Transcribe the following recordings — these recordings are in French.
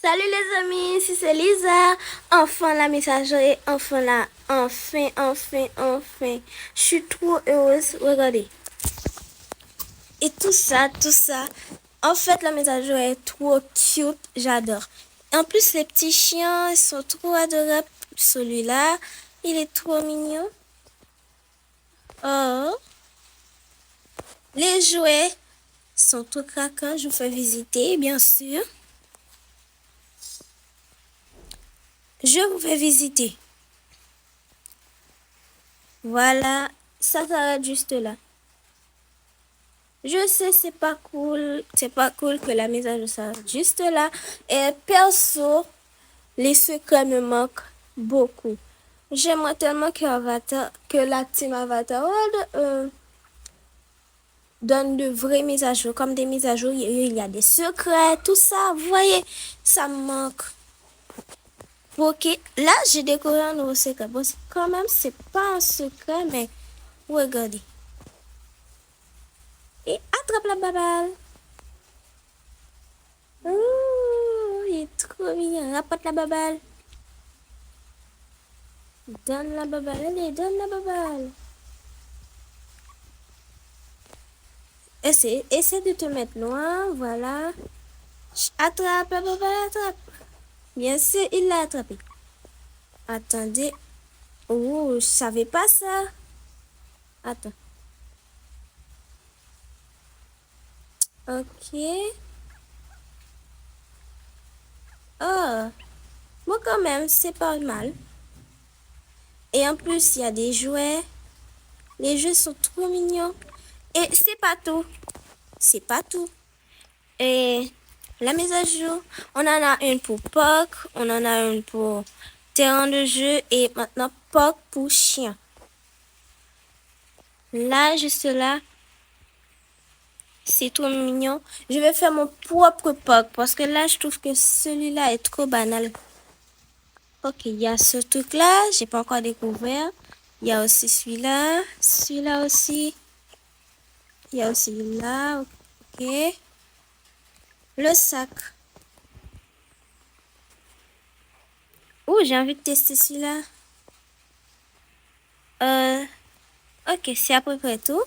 Salut les amis, ici c'est Lisa. Enfin la messagerie, enfin là, enfin. Je suis trop heureuse, regardez. Et tout ça. En fait, la messagerie est trop cute, j'adore. En plus, les petits chiens, ils sont trop adorables. Celui-là, il est trop mignon. Oh, les jouets sont tout craquants, je vous fais visiter, bien sûr. Je vous fais visiter. Voilà, ça s'arrête juste là. Je sais, c'est pas cool que la message s'arrête juste là. Et perso, les secrets me manquent beaucoup. J'aimerais tellement que la team Avatar World donne de vraies mises à jour, comme des mises à jour, il y a des secrets, tout ça, vous voyez, ça me manque. Ok, là, j'ai découvert un nouveau secret. Bon, quand même, c'est pas un secret, mais regardez. Et attrape la baballe. Oh, il est trop mignon. Rapporte la baballe. Donne la baballe. Allez, donne la baballe. Essaie de te mettre loin. Voilà. Attrape la baballe, attrape. Bien sûr, il l'a attrapé. Attendez. Oh, je savais pas ça. Attends. Ok. Oh. Bon, quand même, c'est pas mal. Et en plus, il y a des jouets. Les jeux sont trop mignons. Et c'est pas tout. C'est pas tout. Et la mise à jour, on en a une pour POC, on en a une pour terrain de jeu et maintenant POC pour chien. Là, juste là, c'est trop mignon. Je vais faire mon propre POC parce que là, je trouve que celui-là est trop banal. Ok, il y a ce truc-là, j'ai pas encore découvert. Il y a aussi celui-là aussi. Il y a aussi là, ok. Le sac. Oh, j'ai envie de tester celui-là. Ok, c'est à peu près tout.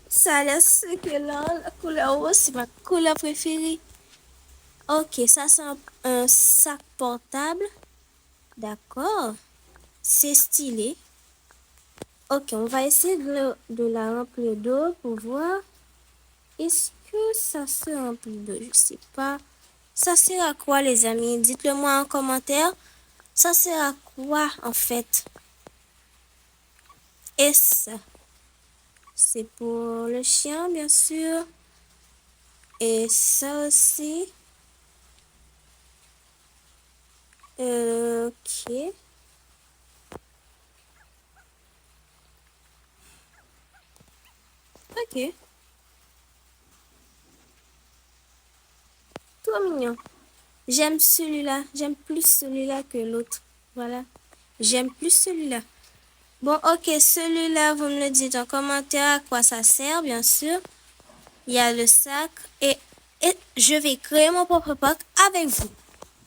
Ça a l'air succulent. La couleur rose, c'est ma couleur préférée. Ok, ça c'est un sac portable. D'accord. C'est stylé. Ok, on va essayer de la remplir d'eau pour voir. Est-ce que ça se remplit d'eau? Je sais pas. Ça sert à quoi, les amis? Dites-le moi en commentaire. Ça sert à quoi, en fait? Et ça, c'est pour le chien, bien sûr. Et ça aussi. Ok. Ok. Trop mignon. J'aime celui-là. J'aime plus celui-là que l'autre. Voilà. J'aime plus celui-là. Bon, ok. Celui-là, vous me le dites en commentaire à quoi ça sert, bien sûr. Il y a le sac. Et je vais créer mon propre pack avec vous.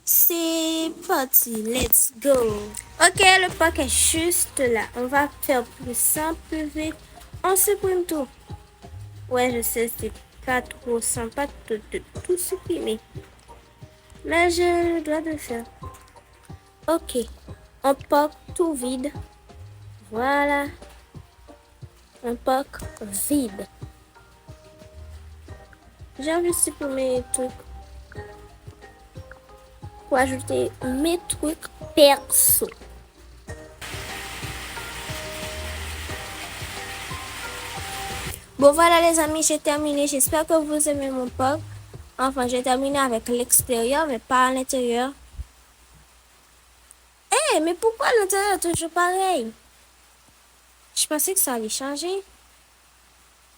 C'est parti. Let's go. Ok, le pack est juste là. On va faire plus simple, plus vite. On supprime tout. Ouais, je sais, c'est pas trop sympa de tout supprimer. Mais je dois le faire. Ok. On pack tout vide. Voilà. Un pack vide. J'ai envie de supprimer mes trucs. Pour ajouter mes trucs perso. Bon voilà les amis, j'ai terminé. J'espère que vous aimez mon pack. Enfin, j'ai terminé avec l'extérieur, mais pas à l'intérieur. Eh, mais pourquoi l'intérieur est toujours pareil? Je pensais que ça allait changer.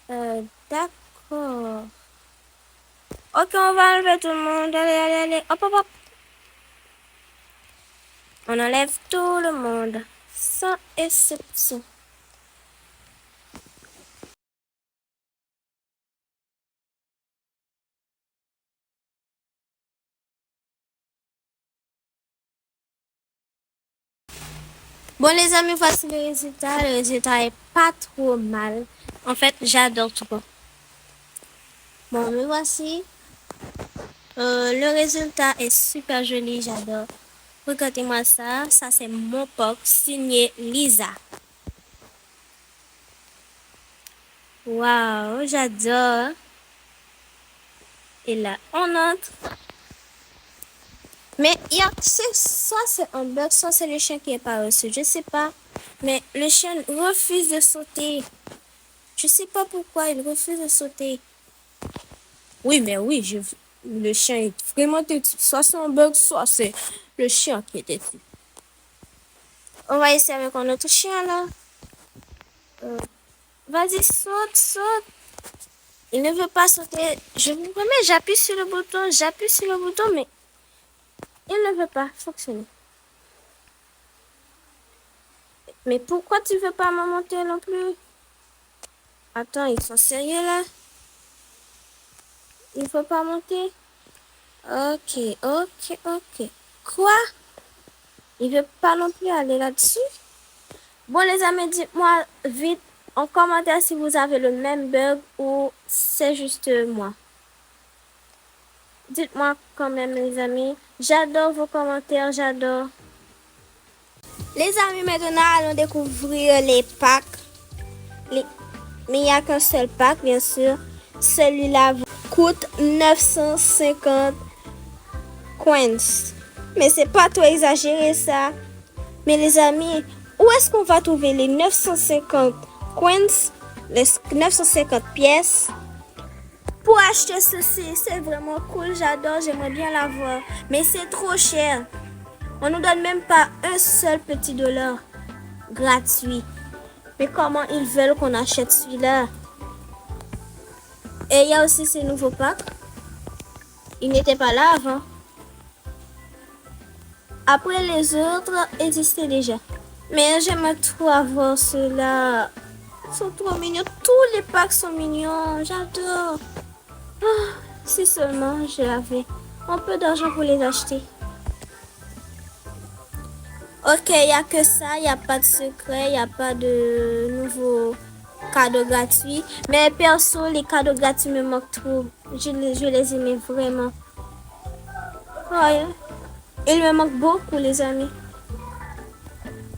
D'accord. Ok, on va enlever tout le monde. Allez. Hop. On enlève tout le monde, sans exception. Bon, les amis, voici le résultat. Le résultat est pas trop mal. En fait, j'adore tout. Bon, me voici. Le résultat est super joli, j'adore. Regardez-moi ça. Ça, c'est mon POC signé Lisa. Waouh, j'adore. Et là, on entre. Mais il y a, soit c'est un bug, soit c'est le chien qui est pas reçu. Je sais pas. Mais le chien refuse de sauter. Je sais pas pourquoi il refuse de sauter. Oui, mais oui, le chien est vraiment têtu. Soit c'est un bug, soit c'est le chien qui est têtu. On va essayer avec un autre chien là. Vas-y, saute, saute. Il ne veut pas sauter. Je vous promets, j'appuie sur le bouton, mais il ne veut pas fonctionner. Mais pourquoi tu veux pas me monter non plus? Attends, ils sont sérieux là? Il faut pas monter? Ok. Quoi? Il veut pas non plus aller là-dessus? Bon les amis, dites-moi vite en commentaire si vous avez le même bug ou c'est juste moi. Dites-moi quand même les amis. J'adore vos commentaires, j'adore. Les amis, maintenant allons découvrir les packs. Mais il n'y a qu'un seul pack bien sûr. Celui-là coûte 950 coins. Mais c'est pas trop exagéré ça. Mais les amis, où est-ce qu'on va trouver les 950 coins, les 950 pièces pour acheter ceci? C'est vraiment cool, j'adore, j'aimerais bien l'avoir. Mais c'est trop cher. On nous donne même pas un seul petit dollar gratuit. Mais comment ils veulent qu'on achète celui-là? Et il y a aussi ces nouveaux packs. Ils n'étaient pas là avant. Après les autres existaient déjà. Mais j'aimerais trop avoir ceux-là. Ils sont trop mignons. Tous les packs sont mignons. J'adore. Ah, si seulement j'avais un peu d'argent pour les acheter. Ok, il n'y a que ça. Il n'y a pas de secret. Il n'y a pas de nouveaux cadeaux gratuits. Mais perso, les cadeaux gratuits me manquent trop. Je les aimais vraiment. Ouais. Il me manque beaucoup, les amis.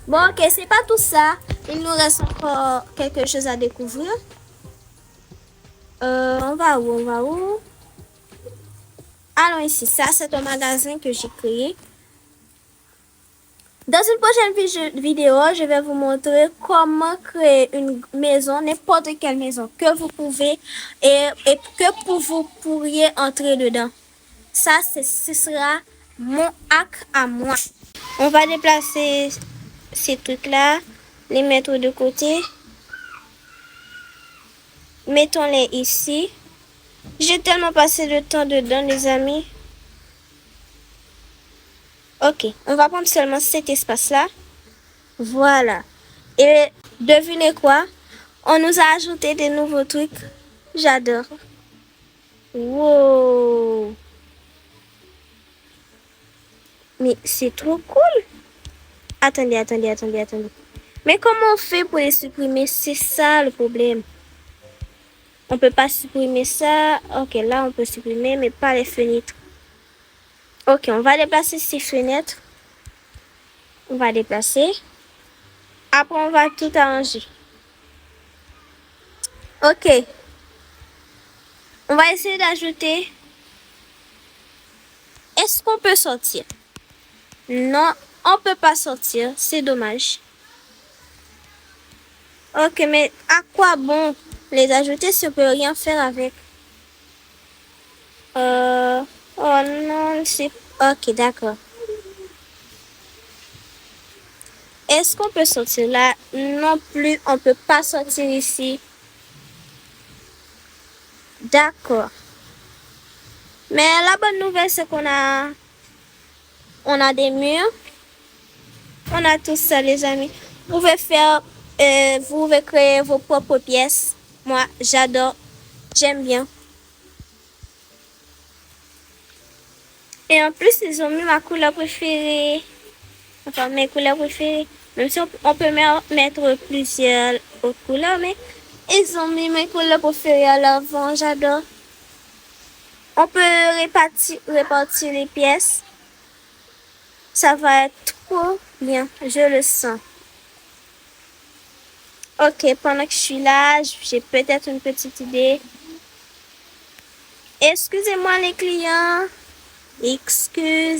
Bon, ok, c'est pas tout ça. Il nous reste encore quelque chose à découvrir. On va où? Allons ici. Ça, c'est un magasin que j'ai créé. Dans une prochaine vidéo, je vais vous montrer comment créer une maison, n'importe quelle maison que vous pouvez et que vous pourriez entrer dedans. Ça, ce sera mon hack à moi. On va déplacer ces trucs-là, les mettre de côté. Mettons-les ici. J'ai tellement passé de temps dedans, les amis. Ok, on va prendre seulement cet espace-là. Voilà. Et devinez quoi? On nous a ajouté des nouveaux trucs. J'adore. Wow. Mais c'est trop cool. Attendez. Mais comment on fait pour les supprimer? C'est ça le problème. On peut pas supprimer ça. Ok, là on peut supprimer, mais pas les fenêtres. Ok, on va déplacer ces fenêtres. On va déplacer. Après, on va tout arranger. Ok. On va essayer d'ajouter. Est-ce qu'on peut sortir? Non, on peut pas sortir. C'est dommage. Ok, mais à quoi bon les ajouter si on peut rien faire avec? Oh non, c'est... Ok, d'accord. Est-ce qu'on peut sortir là? Non plus, on peut pas sortir ici. D'accord. Mais la bonne nouvelle, c'est qu'on a des murs. On a tout ça, les amis. Vous pouvez créer vos propres pièces. Moi, j'adore. J'aime bien. Et en plus, ils ont mis ma couleur préférée. Enfin, mes couleurs préférées. Même si on peut mettre plusieurs autres couleurs, mais ils ont mis mes couleurs préférées à l'avant, j'adore. On peut répartir les pièces. Ça va être trop bien, je le sens. Ok, pendant que je suis là, j'ai peut-être une petite idée. Excusez-moi les clients. Excusez-moi.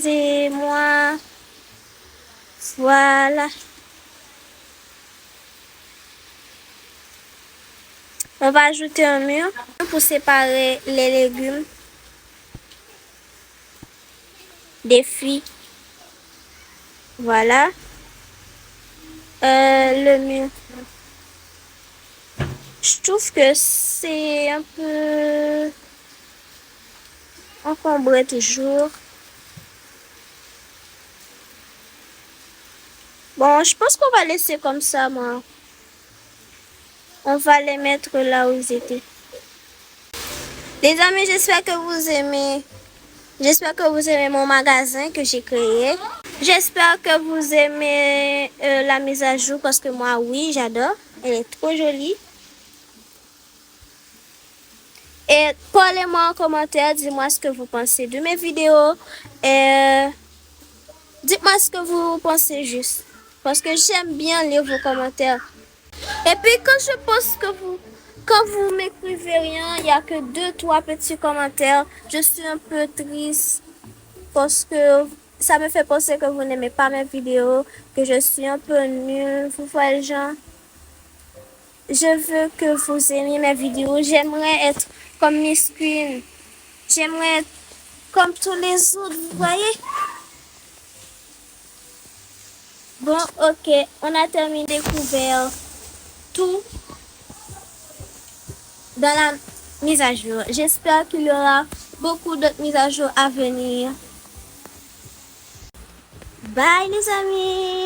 Voilà. On va ajouter un mur pour séparer les légumes des fruits. Voilà. Le mur. Je trouve que c'est un peu encombré toujours. Bon, je pense qu'on va laisser comme ça, moi. On va les mettre là où ils étaient. Les amis, j'espère que vous aimez. J'espère que vous aimez mon magasin que j'ai créé. J'espère que vous aimez la mise à jour parce que moi, oui, j'adore. Elle est trop jolie. Et parlez-moi en commentaire, dites-moi ce que vous pensez de mes vidéos. Et dites-moi ce que vous pensez juste. Parce que j'aime bien lire vos commentaires. Et puis quand je pense que quand vous m'écrivez rien, il n'y a que 2-3 petits commentaires, je suis un peu triste parce que ça me fait penser que vous n'aimez pas mes vidéos, que je suis un peu nulle. Vous voyez, genre, je veux que vous aimiez mes vidéos. J'aimerais être comme Miss Queen. J'aimerais être comme tous les autres, vous voyez? Bon, ok, on a terminé de découvrir tout dans la mise à jour. J'espère qu'il y aura beaucoup d'autres mises à jour à venir. Bye les amis!